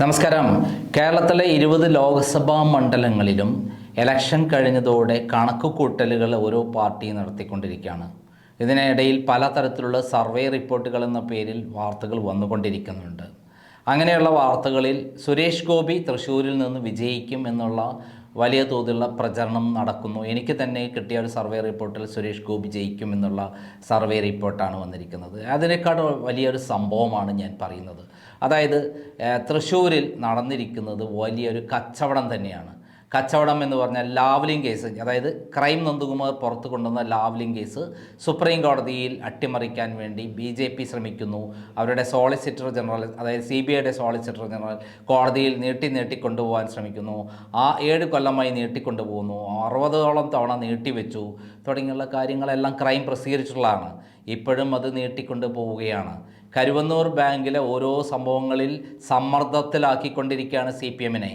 നമസ്കാരം. കേരളത്തിലെ 20 ലോക്സഭാ മണ്ഡലങ്ങളിലും ഇലക്ഷൻ കഴിഞ്ഞതോടെ കണക്കുകൂട്ടലുകൾ ഓരോ പാർട്ടിയും നടത്തിക്കൊണ്ടിരിക്കുകയാണ്. ഇതിനിടയിൽ പലതരത്തിലുള്ള സർവേ റിപ്പോർട്ടുകൾ എന്ന പേരിൽ വാർത്തകൾ വന്നുകൊണ്ടിരിക്കുന്നുണ്ട്. അങ്ങനെയുള്ള വാർത്തകളിൽ സുരേഷ് ഗോപി തൃശ്ശൂരിൽ നിന്ന് വിജയിക്കും എന്നുള്ള വലിയ തോതിലുള്ള പ്രചരണം നടക്കുന്നു. എനിക്ക് തന്നെ കിട്ടിയ ഒരു സർവേ റിപ്പോർട്ടിൽ സുരേഷ് ഗോപി ജയിക്കും എന്നുള്ള സർവേ റിപ്പോർട്ടാണ് വന്നിരിക്കുന്നത്. അതിനേക്കാൾ വലിയൊരു സംഭവമാണ് ഞാൻ പറയുന്നത്. അതായത് തൃശ്ശൂരിൽ നടന്നിരിക്കുന്നത് വലിയൊരു കച്ചവടം തന്നെയാണ്. കച്ചവടം എന്ന് പറഞ്ഞാൽ ലാവ്ലിംഗ് കേസ്, അതായത് ക്രൈം നന്ദകുമാർ പുറത്തു കൊണ്ടുവന്ന ലാവ്ലിംഗ് കേസ് സുപ്രീം കോടതിയിൽ അട്ടിമറിക്കാൻ വേണ്ടി BJP ശ്രമിക്കുന്നു. അവരുടെ സോളിസിറ്റർ ജനറൽ, അതായത് CBIയുടെ സോളിസിറ്റർ ജനറൽ കോടതിയിൽ നീട്ടിക്കൊണ്ടുപോകാൻ ശ്രമിക്കുന്നു. 7 കൊല്ലമായി നീട്ടിക്കൊണ്ടുപോകുന്നു. 60ഓളം തവണ നീട്ടിവെച്ചു തുടങ്ങിയുള്ള കാര്യങ്ങളെല്ലാം ക്രൈം പ്രസിദ്ധീകരിച്ചിട്ടുള്ളതാണ്. ഇപ്പോഴും അത് നീട്ടിക്കൊണ്ടു പോവുകയാണ്. കരുവന്നൂർ ബാങ്കിലെ ഓരോ സംഭവങ്ങളിൽ സമ്മർദ്ദത്തിലാക്കിക്കൊണ്ടിരിക്കുകയാണ് CPMനെ.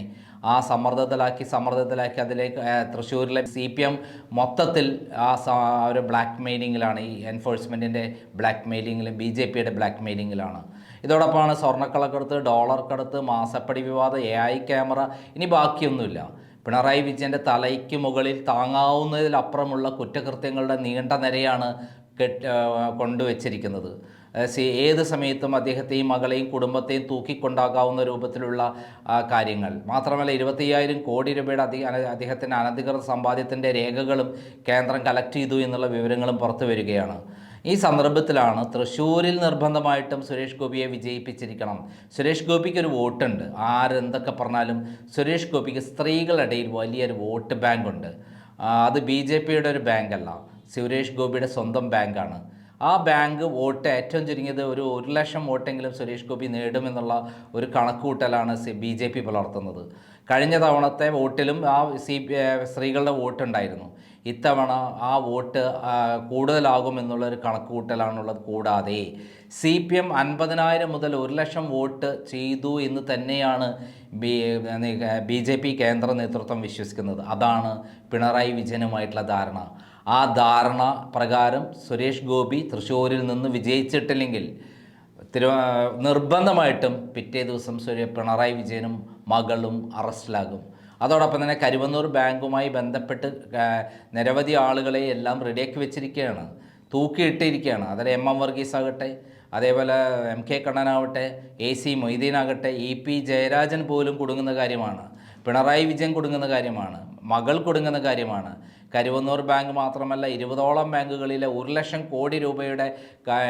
ആ സമ്മർദ്ദത്തിലാക്കി അതിലേക്ക് തൃശ്ശൂരിലെ CPM മൊത്തത്തിൽ ഒരു ബ്ലാക്ക് മെയിലിങ്ങിലാണ്. ഈ എൻഫോഴ്സ്മെൻറ്റിൻ്റെ ബ്ലാക്ക് മെയിലിങ്ങിലും BJPയുടെ ബ്ലാക്ക് മെയിലിങ്ങിലാണ്. ഇതോടൊപ്പമാണ് സ്വർണ്ണക്കള്ളക്കടത്ത്, ഡോളർ കടത്ത്, മാസപ്പടി വിവാദം, AI ക്യാമറ, ഇനി ബാക്കിയൊന്നുമില്ല. പിണറായി വിജയൻ്റെ തലയ്ക്ക് മുകളിൽ താങ്ങാവുന്നതിലപ്പുറമുള്ള കുറ്റകൃത്യങ്ങളുടെ നീണ്ട നിരയാണ് കൊണ്ടുവച്ചിരിക്കുന്നത്. ഏത് സമയത്തും അദ്ദേഹത്തെയും മകളെയും കുടുംബത്തെയും തൂക്കിക്കൊണ്ടാകാവുന്ന രൂപത്തിലുള്ള കാര്യങ്ങൾ. മാത്രമല്ല 25,000 കോടി രൂപയുടെ അദ്ദേഹത്തിൻ്റെ അനധികൃത സമ്പാദ്യത്തിൻ്റെ രേഖകളും കേന്ദ്രം കളക്ട് ചെയ്തു എന്നുള്ള വിവരങ്ങളും പുറത്തു വരികയാണ്. ഈ സന്ദർഭത്തിലാണ് തൃശ്ശൂരിൽ നിർബന്ധമായിട്ടും സുരേഷ് ഗോപിയെ വിജയിപ്പിച്ചിരിക്കണം. സുരേഷ് ഗോപിക്ക് ഒരു വോട്ടുണ്ട്. ആരെന്തൊക്കെ പറഞ്ഞാലും സുരേഷ് ഗോപിക്ക് സ്ത്രീകളുടെ ഇടയിൽ വലിയൊരു വോട്ട് ബാങ്കുണ്ട്. അത് BJPയുടെ ഒരു ബാങ്കല്ല, സുരേഷ് ഗോപിയുടെ സ്വന്തം ബാങ്കാണ്. ആ ബാങ്ക് വോട്ട് ഏറ്റവും ചുരുങ്ങിയത് ഒരു 1,00,000 വോട്ടെങ്കിലും സുരേഷ് ഗോപി നേടുമെന്നുള്ള ഒരു കണക്കുകൂട്ടലാണ് BJP പുലർത്തുന്നത്. കഴിഞ്ഞ തവണത്തെ വോട്ടിലും സ്ത്രീകളുടെ വോട്ടുണ്ടായിരുന്നു. ഇത്തവണ ആ വോട്ട് കൂടുതലാകുമെന്നുള്ളൊരു കണക്കുകൂട്ടലാണുള്ളത്. കൂടാതെ CPM 50,000 മുതൽ 1,00,000 വോട്ട് ചെയ്തു എന്ന് തന്നെയാണ് BJP കേന്ദ്ര നേതൃത്വം വിശ്വസിക്കുന്നത്. അതാണ് പിണറായി വിജയനുമായിട്ടുള്ള ധാരണ. ആ ധാരണ പ്രകാരം സുരേഷ് ഗോപി തൃശ്ശൂരിൽ നിന്ന് വിജയിച്ചിട്ടില്ലെങ്കിൽ നിർബന്ധമായിട്ടും പിറ്റേ ദിവസം പിണറായി വിജയനും മകളും അറസ്റ്റിലാകും. അതോടൊപ്പം തന്നെ കരുവന്നൂർ ബാങ്കുമായി ബന്ധപ്പെട്ട് നിരവധി ആളുകളെ എല്ലാം റെഡിയാക്കി വെച്ചിരിക്കുകയാണ്, തൂക്കിയിട്ടിരിക്കുകയാണ്. അതിൽ MM വർഗീസ് ആകട്ടെ, അതേപോലെ MK കണ്ണനാവട്ടെ, AC മൊയ്തീനാകട്ടെ, EP ജയരാജൻ പോലും കുടുങ്ങുന്ന കാര്യമാണ്. പിണറായി വിജയൻ കുടുങ്ങുന്ന കാര്യമാണ്. മകൾ കുടുങ്ങുന്ന കാര്യമാണ്. കരുവന്നൂർ ബാങ്ക് മാത്രമല്ല 20ഓളം ബാങ്കുകളിലെ 1,00,000 കോടി രൂപയുടെ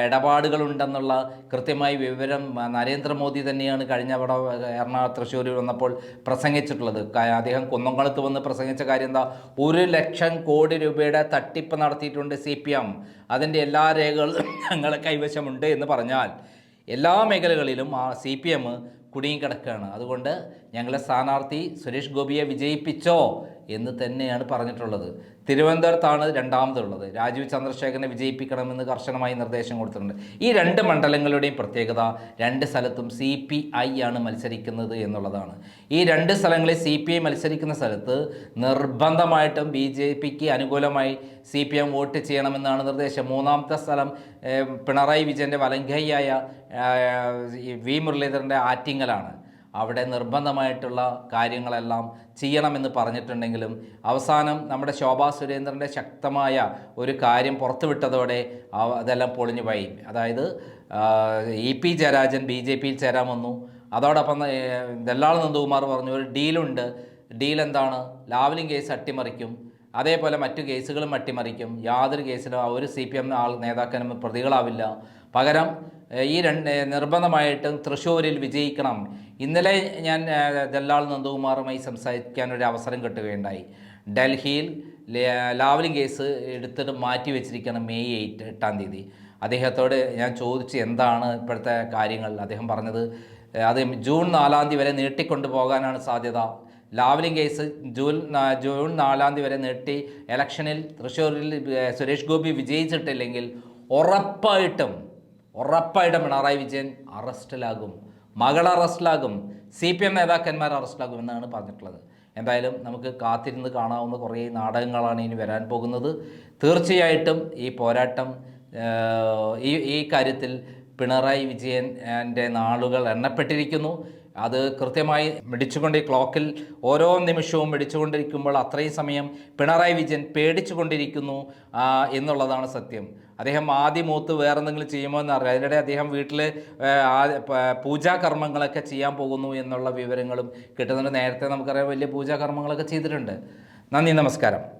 ഇടപാടുകളുണ്ടെന്നുള്ള കൃത്യമായ വിവരം നരേന്ദ്രമോദി തന്നെയാണ് കഴിഞ്ഞ തൃശ്ശൂരിൽ വന്നപ്പോൾ പ്രസംഗിച്ചിട്ടുള്ളത്. അദ്ദേഹം കുന്നംകുളത്ത് വന്ന് പ്രസംഗിച്ച കാര്യം എന്താ? 1,00,000 കോടി രൂപയുടെ തട്ടിപ്പ് നടത്തിയിട്ടുണ്ട് CPM. അതിൻ്റെ എല്ലാ രേഖകളും ഞങ്ങളെ കൈവശമുണ്ട് എന്ന് പറഞ്ഞാൽ എല്ലാ മേഖലകളിലും CPM കുടുങ്ങിക്കിടക്കുകയാണ്. അതുകൊണ്ട് ഞങ്ങളെ സ്ഥാനാർത്ഥി സുരേഷ് ഗോപിയെ വിജയിപ്പിച്ചോ എന്ന് തന്നെയാണ് പറഞ്ഞിട്ടുള്ളത്. തിരുവനന്തപുരത്താണ് രണ്ടാമതുള്ളത്. രാജീവ് ചന്ദ്രശേഖരനെ വിജയിപ്പിക്കണമെന്ന് കർശനമായി നിർദ്ദേശം കൊടുത്തിട്ടുണ്ട്. ഈ 2 മണ്ഡലങ്ങളുടെയും പ്രത്യേകത 2 സ്ഥലത്തും CPI ആണ് മത്സരിക്കുന്നത് എന്നുള്ളതാണ്. ഈ 2 സ്ഥലങ്ങളിൽ CPI മത്സരിക്കുന്ന സ്ഥലത്ത് നിർബന്ധമായിട്ടും BJPക്ക് അനുകൂലമായി CPM വോട്ട് ചെയ്യണമെന്നാണ് നിർദ്ദേശം. 3ാമത്തെ സ്ഥലം പിണറായി വിജയൻ്റെ വലങ്കൈയായ V മുരളീധരൻ്റെ ആറ്റിങ്ങലാണ്. അവിടെ നിർബന്ധമായിട്ടുള്ള കാര്യങ്ങളെല്ലാം ചെയ്യണമെന്ന് പറഞ്ഞിട്ടുണ്ടെങ്കിലും അവസാനം നമ്മുടെ ശോഭാ സുരേന്ദ്രൻ്റെ ശക്തമായ ഒരു കാര്യം പുറത്തുവിട്ടതോടെ അതെല്ലാം പൊളിഞ്ഞു പോയി. അതായത് EP ജയരാജൻ BJPയിൽ ചേരാൻ വന്നു. അതോടൊപ്പം ദല്ലാൾ നന്ദകുമാർ പറഞ്ഞു ഒരു ഡീലുണ്ട്. ഡീൽ എന്താണ്? ലാവ്ലിംഗ് കേസ് അട്ടിമറിക്കും, അതേപോലെ മറ്റു കേസുകളും അട്ടിമറിക്കും. യാതൊരു കേസിലും ഒരു CPM നേതാക്കന്മാരും പ്രതികളാവില്ല. പകരം ഈ നിർബന്ധമായിട്ടും തൃശ്ശൂരിൽ വിജയിക്കണം. ഇന്നലെ ഞാൻ ദല്ലാൾ നന്ദകുമാറുമായി സംസാരിക്കാൻ ഒരു അവസരം കിട്ടുകയുണ്ടായി. ഡൽഹിയിൽ ലാവ്ലിംഗ് കേസ് എടുത്തിട്ട് മാറ്റി വെച്ചിരിക്കണം May 8-ാം തീയതി. അദ്ദേഹത്തോട് ഞാൻ ചോദിച്ചു എന്താണ് ഇപ്പോഴത്തെ കാര്യങ്ങൾ. അദ്ദേഹം പറഞ്ഞത് അത് June 4-ാം തീയതി വരെ നീട്ടിക്കൊണ്ടു പോകാനാണ് സാധ്യത. ലാവ്ലിംഗ് കേസ് ജൂൺ 4-ാം തീയതി വരെ നീട്ടി ഇലക്ഷനിൽ തൃശ്ശൂരിൽ സുരേഷ് ഗോപി വിജയിച്ചിട്ടില്ലെങ്കിൽ ഉറപ്പായിട്ടും പിണറായി വിജയൻ അറസ്റ്റിലാകും, മകൾ അറസ്റ്റിലാകും, CPM നേതാക്കന്മാർ അറസ്റ്റിലാകും എന്നാണ് പറഞ്ഞിട്ടുള്ളത്. എന്തായാലും നമുക്ക് കാത്തിരുന്ന് കാണാവുന്ന കുറേ നാടകങ്ങളാണ് ഇനി വരാൻ പോകുന്നത്. തീർച്ചയായിട്ടും ഈ പോരാട്ടം ഈ കാര്യത്തിൽ പിണറായി വിജയൻ്റെ നാളുകൾ എണ്ണപ്പെട്ടിരിക്കുന്നു. അത് കൃത്യമായി മിടിച്ചുകൊണ്ട് ക്ലോക്കിൽ ഓരോ നിമിഷവും മിടിച്ചുകൊണ്ടിരിക്കുമ്പോൾ അത്രയും സമയം പിണറായി വിജയൻ പേടിച്ചുകൊണ്ടിരിക്കുന്നു എന്നുള്ളതാണ് സത്യം. അദ്ദേഹം ആദ്യമൂത്ത് വേറെ എന്തെങ്കിലും ചെയ്യുമോ എന്നറിയാം. അതിനിടെ അദ്ദേഹം വീട്ടിൽ പൂജാകർമ്മങ്ങളൊക്കെ ചെയ്യാൻ പോകുന്നു എന്നുള്ള വിവരങ്ങളും കിട്ടുന്നുണ്ട്. നേരത്തെ നമുക്കറിയാം വലിയ പൂജാകർമ്മങ്ങളൊക്കെ ചെയ്തിട്ടുണ്ട്. നന്ദി, നമസ്കാരം.